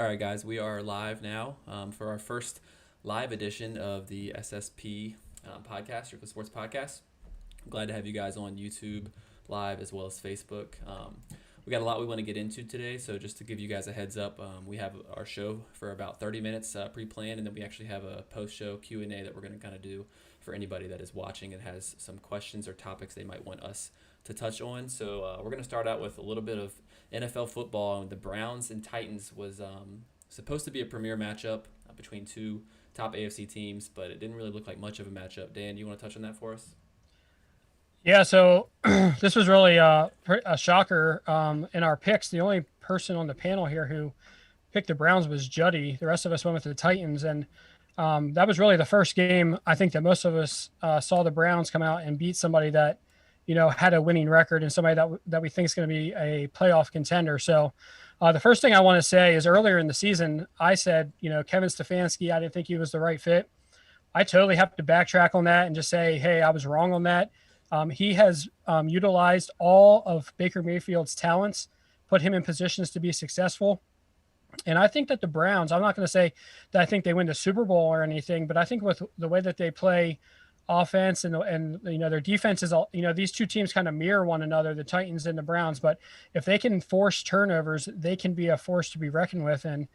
All right, guys, we are live now for our first live edition of the SSP podcast, or Sports Podcast. I'm glad to have you guys on YouTube live as well as Facebook. We got a lot we want to get into today, so just to give you guys a heads up, we have our show for about 30 minutes pre-planned, and then we actually have a post-show Q&A that we're going to kind of do for anybody that is watching and has some questions or topics they might want us to touch on. So we're going to start out with a little bit of NFL football. The Browns and Titans was supposed to be a premier matchup between two top AFC teams, but it didn't really look like much of a matchup. Dan, do you want to touch on that for us? Yeah, so this was really a shocker in our picks. The only person on the panel here who picked the Browns was Juddy. The rest of us went with the Titans, and that was really the first game I think that most of us saw the Browns come out and beat somebody that had a winning record and somebody that we think is going to be a playoff contender. So the first thing I want to say is earlier in the season I said Kevin Stefanski, I didn't think he was the right fit. I totally have to backtrack on that and just say, hey, I was wrong on that. He has utilized all of Baker Mayfield's talents, put him in positions to be successful. And I think that the Browns, I'm not going to say that I think they win the Super Bowl or anything, but I think with the way that they play offense and their defense is all, these two teams kind of mirror one another, the Titans and the Browns. But if they can force turnovers, they can be a force to be reckoned with. And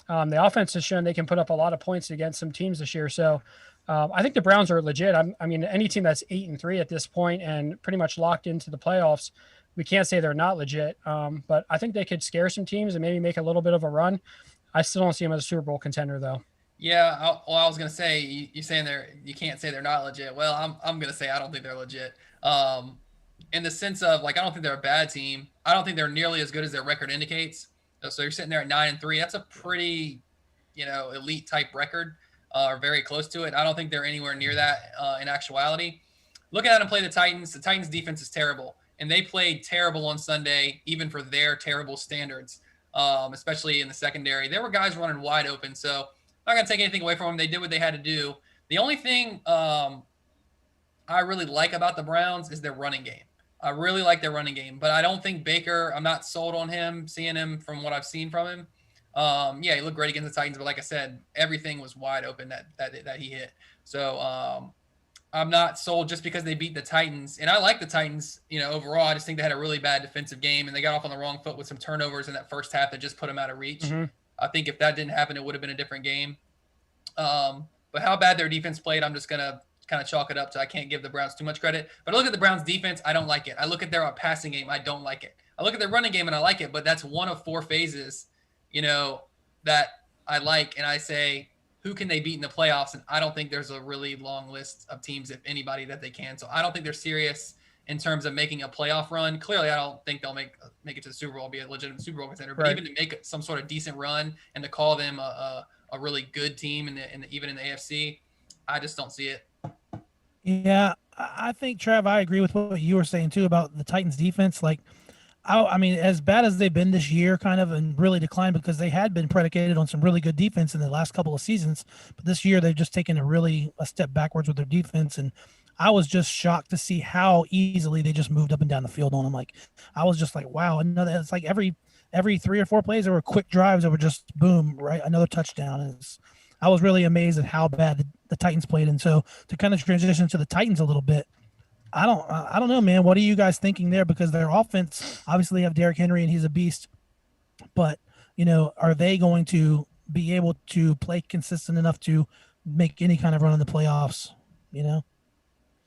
the offense has shown they can put up a lot of points against some teams this year. So I think the Browns are legit. I mean, any team that's 8-3 at this point and pretty much locked into the playoffs, we can't say they're not legit. But I think they could scare some teams and maybe make a little bit of a run. I still don't see them as a Super Bowl contender, though. Yeah, I was gonna say you saying you can't say they're not legit. Well, I'm gonna say I don't think they're legit. In the sense of I don't think they're a bad team. I don't think they're nearly as good as their record indicates. So you're sitting there at 9-3. That's a pretty, elite type record, or very close to it. I don't think they're anywhere near that in actuality. Looking at them play the Titans defense is terrible, and they played terrible on Sunday, even for their terrible standards, especially in the secondary. There were guys running wide open, so I'm not going to take anything away from them. They did what they had to do. The only thing I really like about the Browns is their running game. I really like their running game, but I don't think Baker, I'm not sold on him, seeing him from what I've seen from him. Yeah, he looked great against the Titans, but like I said, everything was wide open that he hit. So I'm not sold just because they beat the Titans. And I like the Titans, overall. I just think they had a really bad defensive game, and they got off on the wrong foot with some turnovers in that first half that just put them out of reach. Mm-hmm. I think if that didn't happen, it would have been a different game. But how bad their defense played, I'm just going to kind of chalk it up to I can't give the Browns too much credit. But I look at the Browns defense, I don't like it. I look at their passing game, I don't like it. I look at their running game, and I like it, but that's one of four phases, that I like. And I say, who can they beat in the playoffs? And I don't think there's a really long list of teams, if anybody, that they can. So I don't think they're serious in terms of making a playoff run. Clearly, I don't think they'll make it to the Super Bowl, be a legitimate Super Bowl contender. But even to make some sort of decent run and to call them a really good team even in the AFC, I just don't see it. Yeah, I think, Trav, I agree with what you were saying too about the Titans defense. I mean, as bad as they've been this year, kind of, and really declined because they had been predicated on some really good defense in the last couple of seasons. But this year, they've just taken a step backwards with their defense. And I was just shocked to see how easily they just moved up and down the field on them. I was just like, wow, it's like every 3 or 4 plays, there were quick drives that were just boom, right, another touchdown. And I was really amazed at how bad the Titans played. And so to kind of transition to the Titans a little bit, I don't know, man. What are you guys thinking there? Because their offense, obviously, have Derrick Henry and he's a beast, but are they going to be able to play consistent enough to make any kind of run in the playoffs?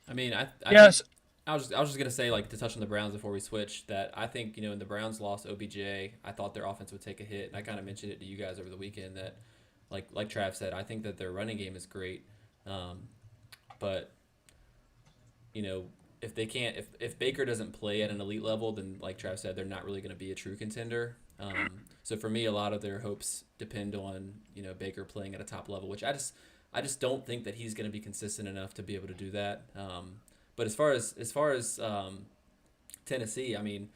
I mean, Yes. think, I was just gonna say, to touch on the Browns before we switch, that I think when the Browns lost OBJ, I thought their offense would take a hit, and I kind of mentioned it to you guys over the weekend that, like Trav said, I think that their running game is great, but if they can't, if Baker doesn't play at an elite level, then like Trav said, they're not really going to be a true contender. So for me, a lot of their hopes depend on Baker playing at a top level, which I just don't think that he's going to be consistent enough to be able to do that. But as far as Tennessee, I mean,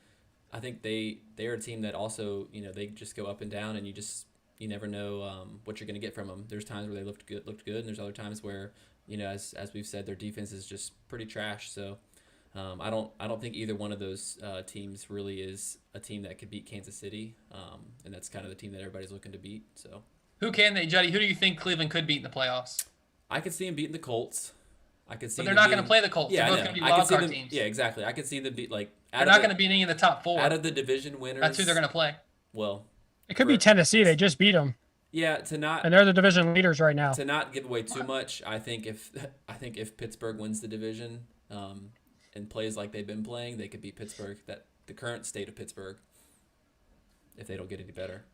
I think they're a team that also they just go up and down, and you never know what you're going to get from them. There's times where they looked good, and there's other times where as we've said, their defense is just pretty trash. So I don't think either one of those teams really is a team that could beat Kansas City, and that's kind of the team that everybody's looking to beat. So Who can they, Juddy? Who do you think Cleveland could beat in the playoffs? I could see them beating the Colts. I could see. But they're them not going to beating- play the Colts. Yeah, They're I both know. going to be I could wild see card them. teams. Yeah, exactly. I could see them beat like. They're not going to beat any of the top 4. Out of the division winners. That's who they're going to play. Well, It could be Tennessee. They just beat them, yeah, to not and they're the division leaders right now. to not give away too much. I think if Pittsburgh wins the division, and plays like they've been playing, they could beat Pittsburgh. That the current state of Pittsburgh, if they don't get any better.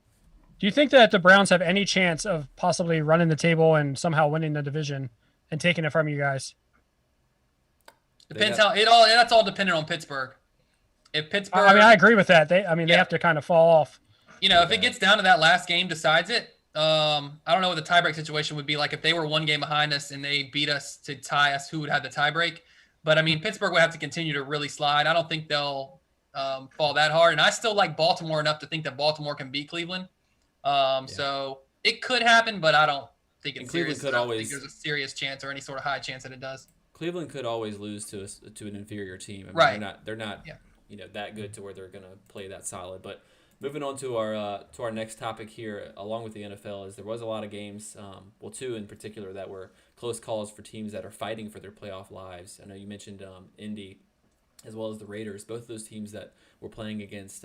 Do you think that the Browns have any chance of possibly running the table and somehow winning the division and taking it from you guys? Depends that's all dependent on Pittsburgh. If Pittsburgh, I mean, I agree with that. They Yeah. have to kind of fall off. if it gets down to that last game decides it, I don't know what the tiebreak situation would be like if they were one game behind us and they beat us to tie us. Who would have the tiebreak? But I mean, Pittsburgh would have to continue to really slide. I don't think they'll fall that hard. And I still like Baltimore enough to think that Baltimore can beat Cleveland. So it could happen, but I don't think it's Cleveland serious. could I don't always- think there's a serious chance or any sort of high chance that it does. Cleveland could always lose to an inferior team. I mean, Right. They're not Yeah. that good to where they're gonna play that solid. But moving on to our next topic here, along with the NFL, is there was a lot of games, two in particular that were close calls for teams that are fighting for their playoff lives. I know you mentioned Indy, as well as the Raiders. Both of those teams that were playing against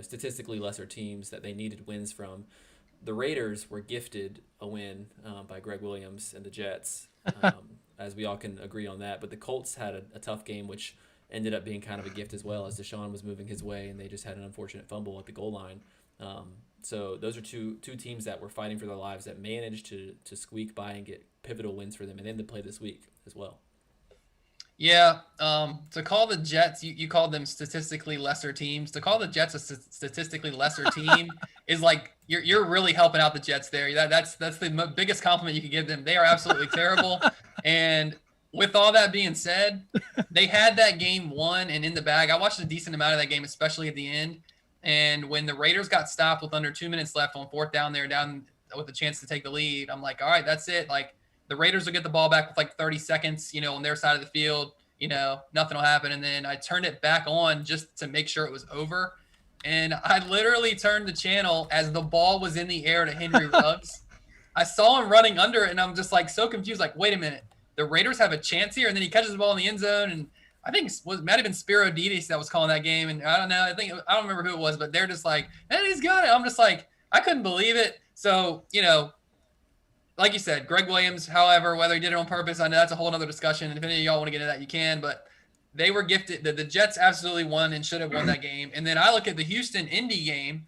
statistically lesser teams that they needed wins from. The Raiders were gifted a win by Greg Williams and the Jets, as we all can agree on that. But the Colts had a tough game, which ended up being kind of a gift as well, as Deshaun was moving his way, and they just had an unfortunate fumble at the goal line. So those are two teams that were fighting for their lives that managed to squeak by and get pivotal wins for them, and then to play this week as well. Yeah, to call the Jets, you called them statistically lesser teams. To call the Jets a statistically lesser team is like you're really helping out the Jets there. That's the biggest compliment you could give them. They are absolutely terrible. And with all that being said, they had that game won and in the bag. I watched a decent amount of that game, especially at the end. And when the Raiders got stopped with under 2 minutes left on fourth down, they're down with a chance to take the lead. I'm like, all right, that's it. Like, the Raiders will get the ball back with like 30 seconds, on their side of the field. Nothing will happen. And then I turned it back on just to make sure it was over. And I literally turned the channel as the ball was in the air to Henry Ruggs. I saw him running under it, and I'm just like so confused. Like, wait a minute, the Raiders have a chance here. And then he catches the ball in the end zone. And I think it might have been Spiro Didis that was calling that game. And I don't know. I don't remember who it was, but they're just like, and he's got it. I'm just like, I couldn't believe it. So, like you said, Greg Williams, however, whether he did it on purpose, I know that's a whole other discussion. And if any of y'all want to get into that, you can. But they were gifted. The Jets absolutely won and should have won that game. And then I look at the Houston-Indy game,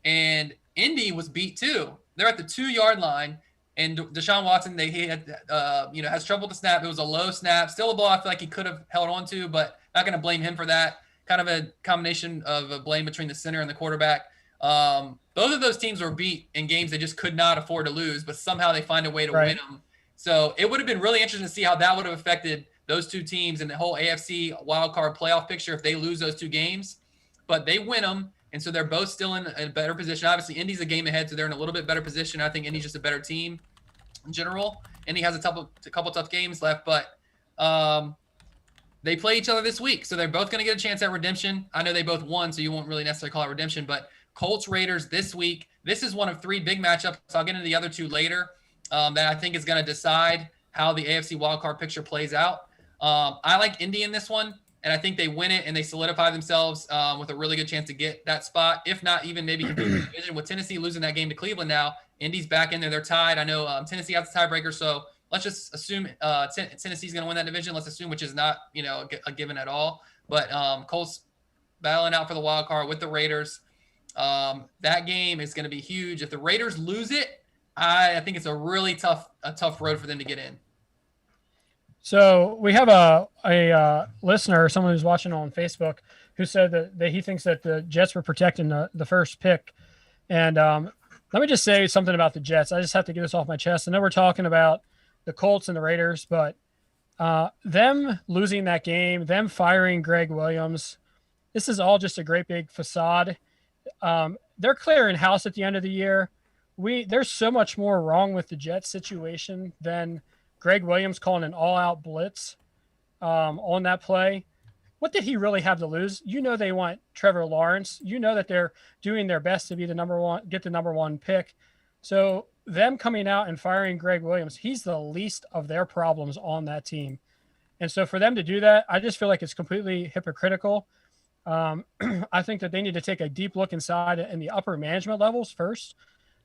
and Indy was beat too. They're at the 2-yard line, and Deshaun Watson, has trouble to snap. It was a low snap. Still a ball I feel like he could have held on to, but not going to blame him for that. Kind of a combination of a blame between the center and the quarterback. Both of those teams were beat in games they just could not afford to lose, but somehow they find a way to win them. So it would have been really interesting to see how that would have affected those two teams and the whole AFC wildcard playoff picture if they lose those two games. But they win them, and so they're both still in a better position. Obviously, Indy's a game ahead, so they're in a little bit better position. I think Indy's just a better team in general. Indy has a couple tough games left, but they play each other this week, so they're both going to get a chance at redemption. I know they both won, so you won't really necessarily call it redemption, but Colts Raiders this week. This is one of 3 big matchups. I'll get into the other 2 later. That I think is going to decide how the AFC wildcard picture plays out. I like Indy in this one, and I think they win it and they solidify themselves with a really good chance to get that spot. If not, even maybe compete in the division. With Tennessee losing that game to Cleveland now, Indy's back in there. They're tied. I know Tennessee has the tiebreaker, so let's just assume Tennessee's going to win that division. Let's assume, which is not a given at all. But Colts battling out for the wild card with the Raiders. That game is going to be huge. If the Raiders lose it, I think it's a really tough road for them to get in. So we have a listener, someone who's watching on Facebook, who said that he thinks that the Jets were protecting the first pick. And let me just say something about the Jets. I just have to get this off my chest. I know we're talking about the Colts and the Raiders, but them losing that game, them firing Greg Williams, this is all just a great big facade. They're clearing house at the end of the year. There's so much more wrong with the Jets situation than Greg Williams calling an all-out blitz. on that play. What did he really have to lose? You know they want Trevor Lawrence. You know that they're doing their best to be the number one, get the number one pick. So them coming out and firing Greg Williams, he's the least of their problems on that team. And so for them to do that, I just feel like it's completely hypocritical. I think that they need to take a deep look inside in the upper management levels first,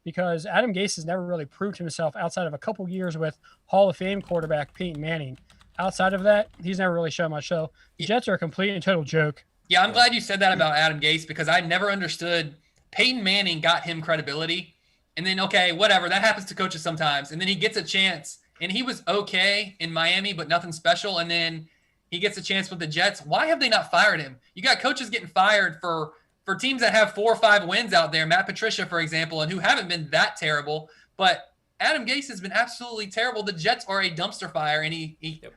because Adam Gase has never really proved himself outside of a couple years with Hall of Fame quarterback Peyton Manning. Outside of that, he's never really shown much. So the Jets are a complete and total joke. Yeah, I'm glad you said that about Adam Gase, because I never understood. Peyton Manning got him credibility. And then, okay, whatever. That happens to coaches sometimes. And then he gets a chance. And he was okay in Miami, but nothing special. And then he gets a chance with the Jets. Why have they not fired him? You got coaches getting fired for teams that have 4 or 5 wins out there. Matt Patricia, for example, and who haven't been that terrible. But Adam Gase has been absolutely terrible. The Jets are a dumpster fire, and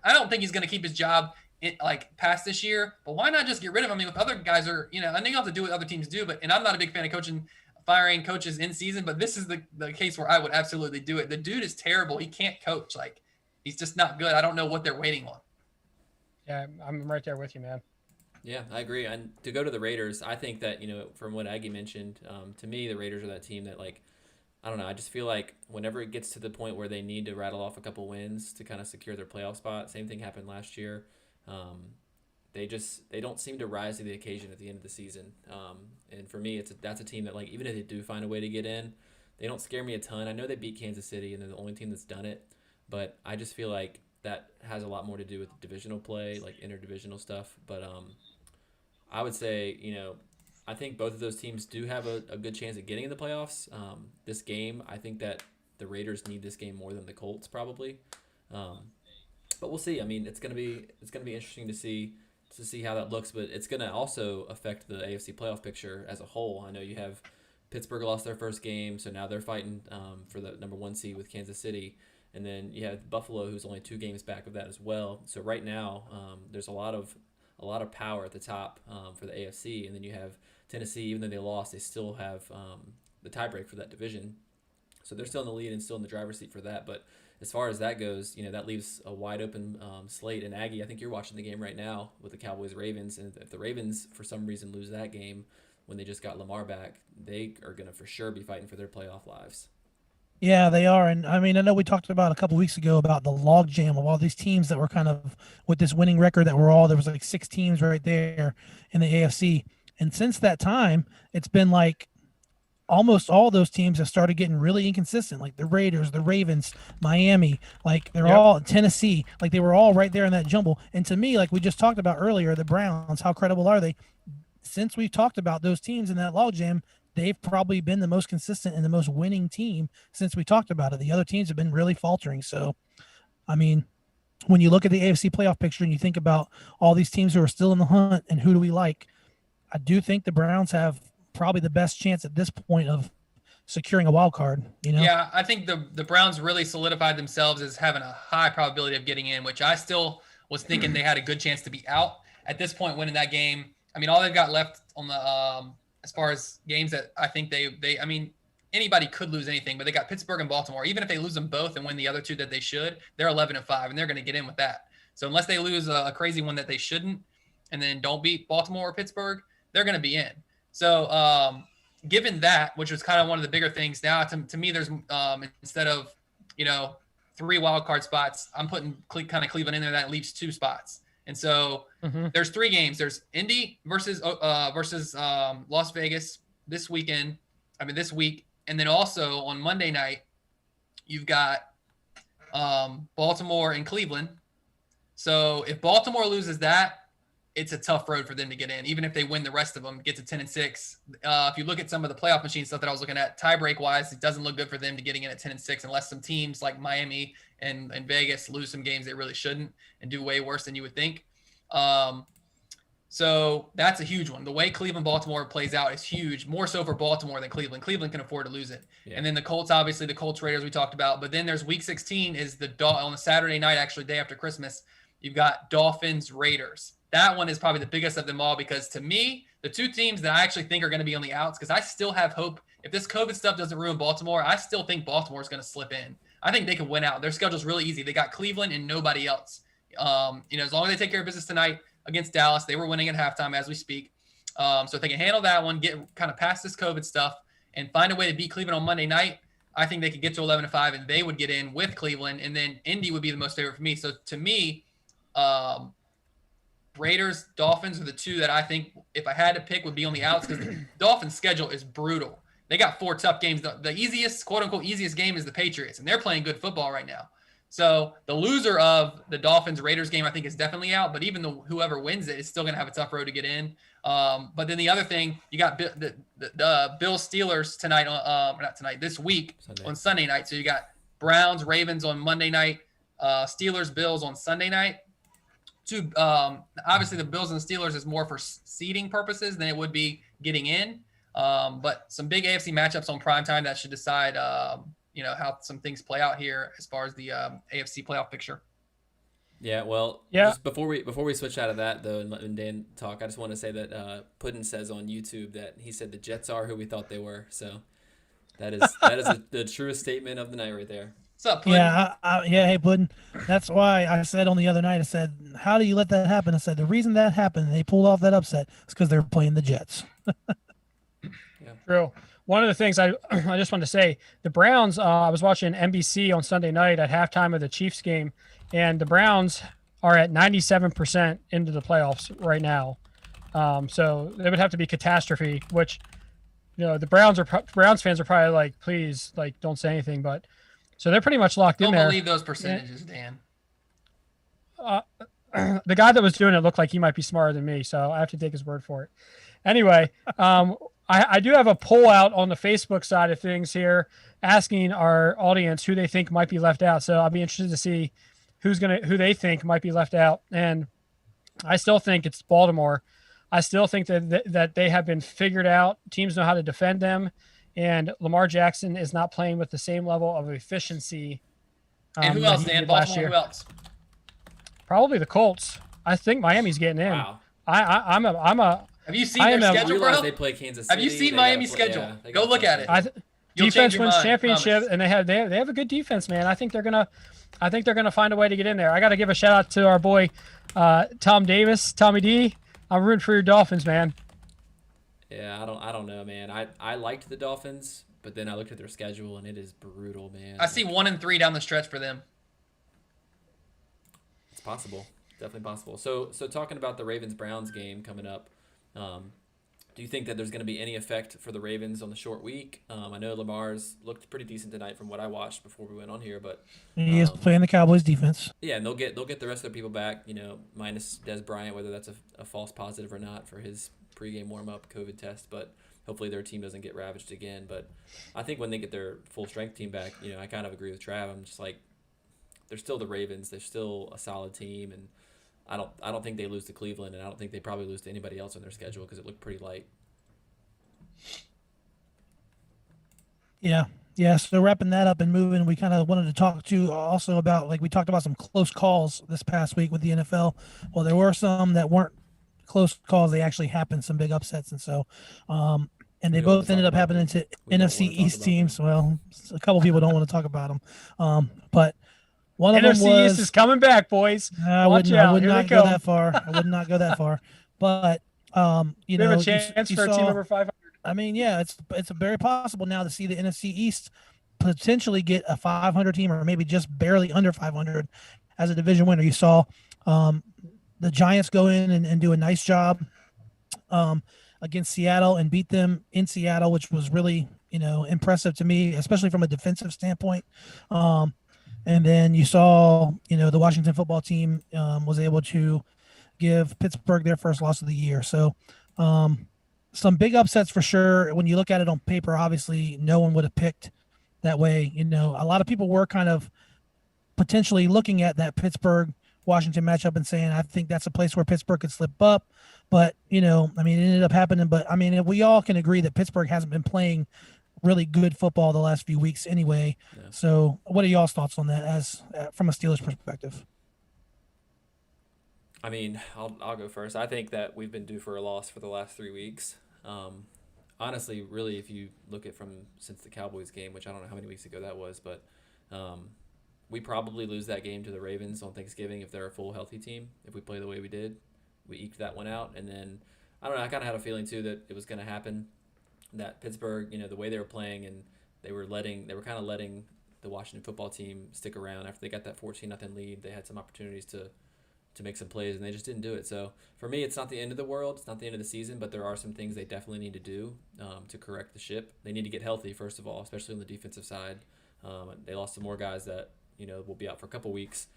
I don't think he's going to keep his job past this year. But why not just get rid of him? I mean, if other guys are, I think you have to do what other teams do. And I'm not a big fan of firing coaches in season, but this is the case where I would absolutely do it. The dude is terrible. He can't coach. He's just not good. I don't know what they're waiting on. Yeah, I'm right there with you, man. Yeah, I agree. And to go to the Raiders, I think that, from what Aggie mentioned, to me, the Raiders are that team that, I don't know, I just feel like whenever it gets to the point where they need to rattle off a couple wins to kind of secure their playoff spot, same thing happened last year. They don't seem to rise to the occasion at the end of the season. And for me, that's a team that, even if they do find a way to get in, they don't scare me a ton. I know they beat Kansas City, and they're the only team that's done it, but I just feel like that has a lot more to do with divisional play, interdivisional stuff. But I would say, I think both of those teams do have a good chance at getting in the playoffs. This game, I think that the Raiders need this game more than the Colts probably. But we'll see. I mean, it's gonna be interesting to see how that looks. But it's gonna also affect the AFC playoff picture as a whole. I know you have Pittsburgh lost their first game, so now they're fighting for the number 1 seed with Kansas City. And then you have Buffalo, who's only 2 games back of that as well. So right now, there's a lot of power at the top for the AFC, and then you have Tennessee. Even though they lost, they still have the tiebreak for that division. So they're still in the lead and still in the driver's seat for that. But as far as that goes, that leaves a wide open slate. And Aggie, I think you're watching the game right now with the Cowboys-Ravens, and if the Ravens for some reason lose that game when they just got Lamar back, they are going to for sure be fighting for their playoff lives. Yeah, they are. And I mean, I know we talked about a couple weeks ago about the log jam of all these teams that were kind of with this winning record that there was 6 teams right there in the AFC. And since that time, it's been almost all those teams have started getting really inconsistent, like the Raiders, the Ravens, Miami, they're all Tennessee, they were all right there in that jumble. And to me, we just talked about earlier, the Browns, how credible are they? Since we've talked about those teams in that logjam, they've probably been the most consistent and the most winning team since we talked about it. The other teams have been really faltering. So, I mean, when you look at the AFC playoff picture and you think about all these teams who are still in the hunt and who do we like, I do think the Browns have probably the best chance at this point of securing a wild card. Yeah, I think the Browns really solidified themselves as having a high probability of getting in, which I still was thinking they had a good chance to be out at this point. Winning that game, I mean, all they've got left on the as far as games that I think I mean, anybody could lose anything, but they got Pittsburgh and Baltimore. Even if they lose them both and win the other 2 that they should, they're 11-5, and they're going to get in with that. So unless they lose a crazy one that they shouldn't, and then don't beat Baltimore or Pittsburgh, they're going to be in. So given that, which was kind of one of the bigger things now, to me, there's instead of 3 wild card spots, I'm putting kind of Cleveland in there. That leaves 2 spots. And so there's 3 games. There's Indy versus Las Vegas this week. And then also on Monday night, you've got Baltimore and Cleveland. So if Baltimore loses that, it's a tough road for them to get in, even if they win the rest of them, get to 10-6. If you look at some of the playoff machine stuff that I was looking at, tiebreak wise, it doesn't look good for them to getting in at 10-6 unless some teams like Miami and Vegas lose some games they really shouldn't and do way worse than you would think. So that's a huge one. The way Cleveland-Baltimore plays out is huge, more so for Baltimore than Cleveland. Cleveland can afford to lose it. Yeah. And then the Colts, obviously the Colts-Raiders we talked about. But then there's Week 16 is on the Saturday night, actually day after Christmas, you've got Dolphins-Raiders. That one is probably the biggest of them all because to me, the 2 teams that I actually think are going to be on the outs, because I still have hope. If this COVID stuff doesn't ruin Baltimore, I still think Baltimore is going to slip in. I think they can win out. Their schedule's really easy. They got Cleveland and nobody else. As long as they take care of business tonight against Dallas, they were winning at halftime as we speak. So if they can handle that one, get kind of past this COVID stuff, and find a way to beat Cleveland on Monday night, I think they could get to 11-5, and they would get in with Cleveland, and then Indy would be the most favorite for me. So to me, Raiders, Dolphins are the two that I think, if I had to pick, would be on the outs, because the Dolphins' schedule is brutal. They got 4 tough games. The easiest, quote-unquote, easiest game is the Patriots, and they're playing good football right now. So the loser of the Dolphins-Raiders game, I think, is definitely out, but even whoever wins it is still going to have a tough road to get in. But then the other thing, you got the Bills-Steelers tonight, not tonight, this week on Sunday night. So you got Browns-Ravens on Monday night, Steelers-Bills on Sunday night. Obviously, the Bills and the Steelers is more for seeding purposes than it would be getting in. But some big AFC matchups on primetime that should decide how some things play out here as far as the AFC playoff picture. Yeah, well, just before we switch out of that, though, and Dan talk, I just want to say that Puddin says on YouTube that he said the Jets are who we thought they were. So that is the truest statement of the night right there. What's up, Puddin? Yeah, hey, Puddin. That's why I said on the other night, I said, how do you let that happen? I said, the reason that happened, they pulled off that upset, is because they're playing the Jets. Yeah. True. One of the things I just wanted to say, the Browns, I was watching NBC on Sunday night at halftime of the Chiefs game, and the Browns are at 97% into the playoffs right now. So it would have to be catastrophe, which, the Browns fans are probably like, please, like, don't say anything. But so they're pretty much locked in there. Don't believe those percentages, Dan. The guy that was doing it looked like he might be smarter than me, so I have to take his word for it. Anyway, I do have a poll out on the Facebook side of things here, asking our audience who they think might be left out. So I'll be interested to see who they think might be left out. And I still think it's Baltimore. I still think that they have been figured out. Teams know how to defend them, and Lamar Jackson is not playing with the same level of efficiency. And who else, Dan? Baltimore, who else? Probably the Colts. I think Miami's getting in. Wow. Have you seen their schedule, bro? They play Kansas City. Have you seen Miami's schedule? Yeah, go look at it. Defense wins championship, and they have a good defense, man. I think they're gonna find a way to get in there. I got to give a shout out to our boy Tom Davis, Tommy D. I'm rooting for your Dolphins, man. Yeah, I don't know, man. I liked the Dolphins, but then I looked at their schedule and it is brutal, man. I see 1-3 down the stretch for them. It's possible, definitely possible. So talking about the Ravens-Browns game coming up, do you think that there's going to be any effect for the Ravens on the short week? I know Lamar's looked pretty decent tonight from what I watched before we went on here, but he is playing the Cowboys defense. Yeah, and they'll get the rest of their people back, minus Des Bryant, whether that's a false positive or not for his pregame warm-up COVID test, but hopefully their team doesn't get ravaged again. But I think when they get their full strength team back, I kind of agree with Trav. I'm just like, they're still the Ravens. They're still a solid team, and I don't think they lose to Cleveland, and I don't think they probably lose to anybody else on their schedule because it looked pretty light. Yeah. So wrapping that up and moving, we kind of wanted to talk to also about, like, we talked about some close calls this past week with the NFL. Well, there were some that weren't close calls. They actually happened, some big upsets. And so, and they both ended up happening to NFC East teams. Well, a couple people don't want to talk about them. But one of them was NFC East is coming back, boys. I would not go that far. I would not go that far. But they have a chance for a team over 500. I mean, yeah, it's very possible now to see the NFC East potentially get a 500 team, or maybe just barely under 500 as a division winner. You saw the Giants go in and do a nice job against Seattle and beat them in Seattle, which was really, impressive to me, especially from a defensive standpoint. And then you saw, the Washington football team was able to give Pittsburgh their first loss of the year. So some big upsets for sure. When you look at it on paper, obviously no one would have picked that way. A lot of people were kind of potentially looking at that Pittsburgh-Washington matchup and saying, I think that's a place where Pittsburgh could slip up. But, it ended up happening. But, we all can agree that Pittsburgh hasn't been playing really good football the last few weeks anyway. Yeah. So what are y'all's thoughts on that as from a Steelers perspective? I'll go first. I think that we've been due for a loss for the last 3 weeks. Honestly, really, if you look at since the Cowboys game, which I don't know how many weeks ago that was, but we probably lose that game to the Ravens on Thanksgiving if they're a full healthy team. If we play the way we did, we eked that one out. And then, I don't know, I kind of had a feeling too that it was going to happen, that Pittsburgh, the way they were playing, and they were kind of letting the Washington football team stick around after they got that 14-0 lead. They had some opportunities to make some plays, and they just didn't do it. So for me, it's not the end of the world. It's not the end of the season, but there are some things they definitely need to do to correct the ship. They need to get healthy, first of all, especially on the defensive side. They lost some more guys that will be out for a couple weeks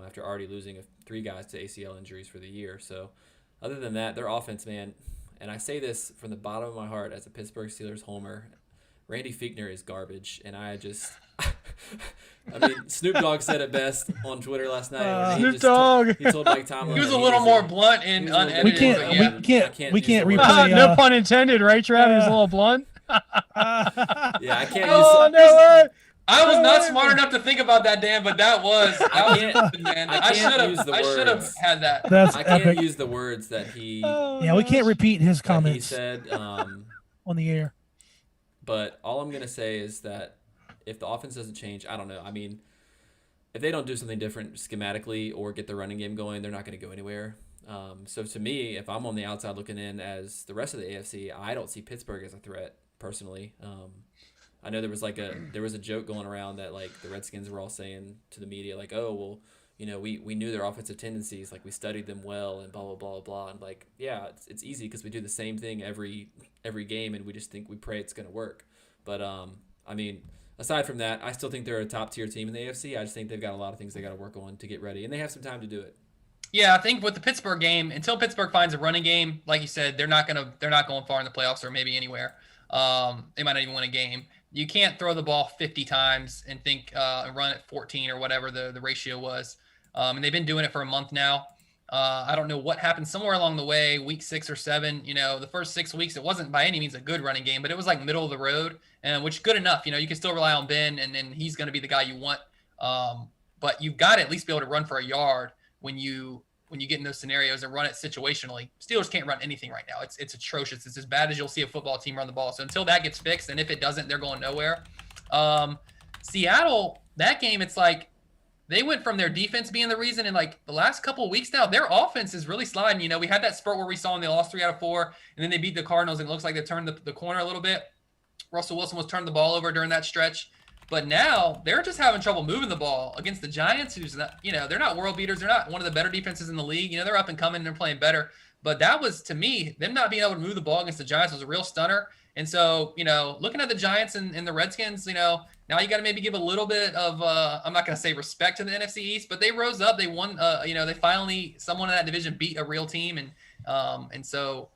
after already losing 3 guys to ACL injuries for the year. So other than that, their offense, man, and I say this from the bottom of my heart as a Pittsburgh Steelers homer, Randy Fichtner is garbage, and I just I mean, Snoop Dogg said it best on Twitter last night. Snoop Dogg. He told Mike Tomlin he was a little more blunt and unedited. We can't replay. No pun intended, right, Trav? He was a little blunt. Yeah, I can't use. Oh, no way. I was not smart enough to think about that, Dan, but that was man. I should have had that. That's I can't epic. use the words that he. Yeah, we can't repeat his that comments he said. on the air. But all I'm gonna say is that if the offense doesn't change, I don't know. I mean, if they don't do something different schematically or get the running game going, they're not going to go anywhere. So to me, if I'm on the outside looking in as the rest of the AFC, I don't see Pittsburgh as a threat personally. I know there was a joke going around that like the Redskins were all saying to the media like, oh well, we knew their offensive tendencies, like we studied them well and blah blah blah blah. And like, yeah, it's easy because we do the same thing every game and we pray it's going to work. But I mean, aside from that, I still think they're a top-tier team in the AFC. I just think they've got a lot of things they got to work on to get ready, and they have some time to do it. Yeah, I think with the Pittsburgh game, until Pittsburgh finds a running game, like you said, they're not going far in the playoffs or maybe anywhere. They might not even win a game. You can't throw the ball 50 times and run at 14 or whatever the ratio was. And they've been doing it for a month now. I don't know what happened somewhere along the way, week 6 or 7. The first 6 weeks, it wasn't by any means a good running game, but it was like middle of the road, and which good enough. You can still rely on Ben, and then he's going to be the guy you want. But you've got to at least be able to run for a yard when you get in those scenarios and run it situationally. Steelers can't run anything right now. It's atrocious. It's as bad as you'll see a football team run the ball. So until that gets fixed, and if it doesn't, they're going nowhere. Seattle, that game, it's like, they went from their defense being the reason in like the last couple of weeks now, their offense is really sliding. We had that spurt where we saw them, they lost 3 out of 4, and then they beat the Cardinals, and it looks like they turned the corner a little bit. Russell Wilson was turning the ball over during that stretch. But now they're just having trouble moving the ball against the Giants, who's not, they're not world beaters. They're not one of the better defenses in the league. They're up and coming and they're playing better. But that was, to me, them not being able to move the ball against the Giants was a real stunner. And so, looking at the Giants and the Redskins, now you got to maybe give a little bit of, I'm not going to say respect to the NFC East, but they rose up. They won, they finally, someone in that division beat a real team. And so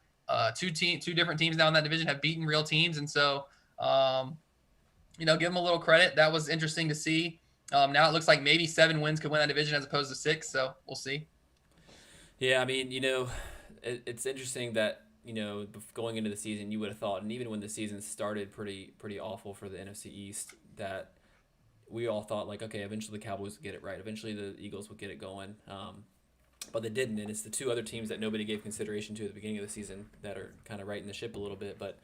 two different teams now in that division have beaten real teams. And so, give them a little credit. That was interesting to see. Now it looks like maybe 7 wins could win that division as opposed to 6. So we'll see. Yeah, I mean, it's interesting that, going into the season, you would have thought, and even when the season started pretty awful for the NFC East, that we all thought like, okay, eventually the Cowboys would get it right. Eventually the Eagles would get it going. But they didn't, and it's the 2 other teams that nobody gave consideration to at the beginning of the season that are kind of righting the ship a little bit. But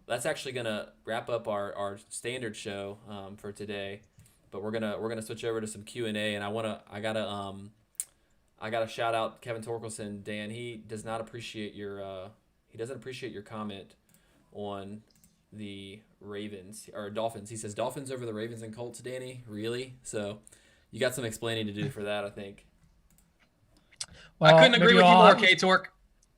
that's actually gonna wrap up our standard show for today. But we're gonna switch over to some Q&A, and I gotta shout out Kevin Torkelson. Dan, he doesn't appreciate your comment on the Ravens or Dolphins. He says Dolphins over the Ravens and Colts. Danny, really? So you got some explaining to do for that, I think. Well, I couldn't agree with you more, K-Torque.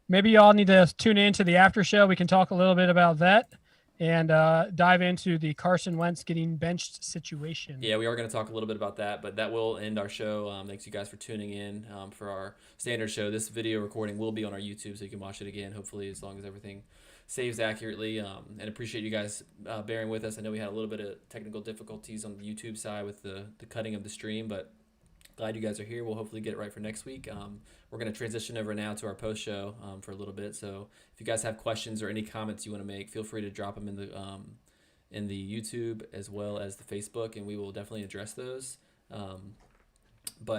Maybe y'all need to tune in to the after show. We can talk a little bit about that and dive into the Carson Wentz getting benched situation. Yeah, we are going to talk a little bit about that, but that will end our show. Thanks you guys for tuning in for our standard show. This video recording will be on our YouTube, so you can watch it again, hopefully, as long as everything saves accurately. And appreciate you guys bearing with us. I know we had a little bit of technical difficulties on the YouTube side with the cutting of the stream, but glad you guys are here. We'll hopefully get it right for next week. We're going to transition over now to our post show for a little bit. So if you guys have questions or any comments you want to make, feel free to drop them in the YouTube as well as the Facebook, and we will definitely address those. But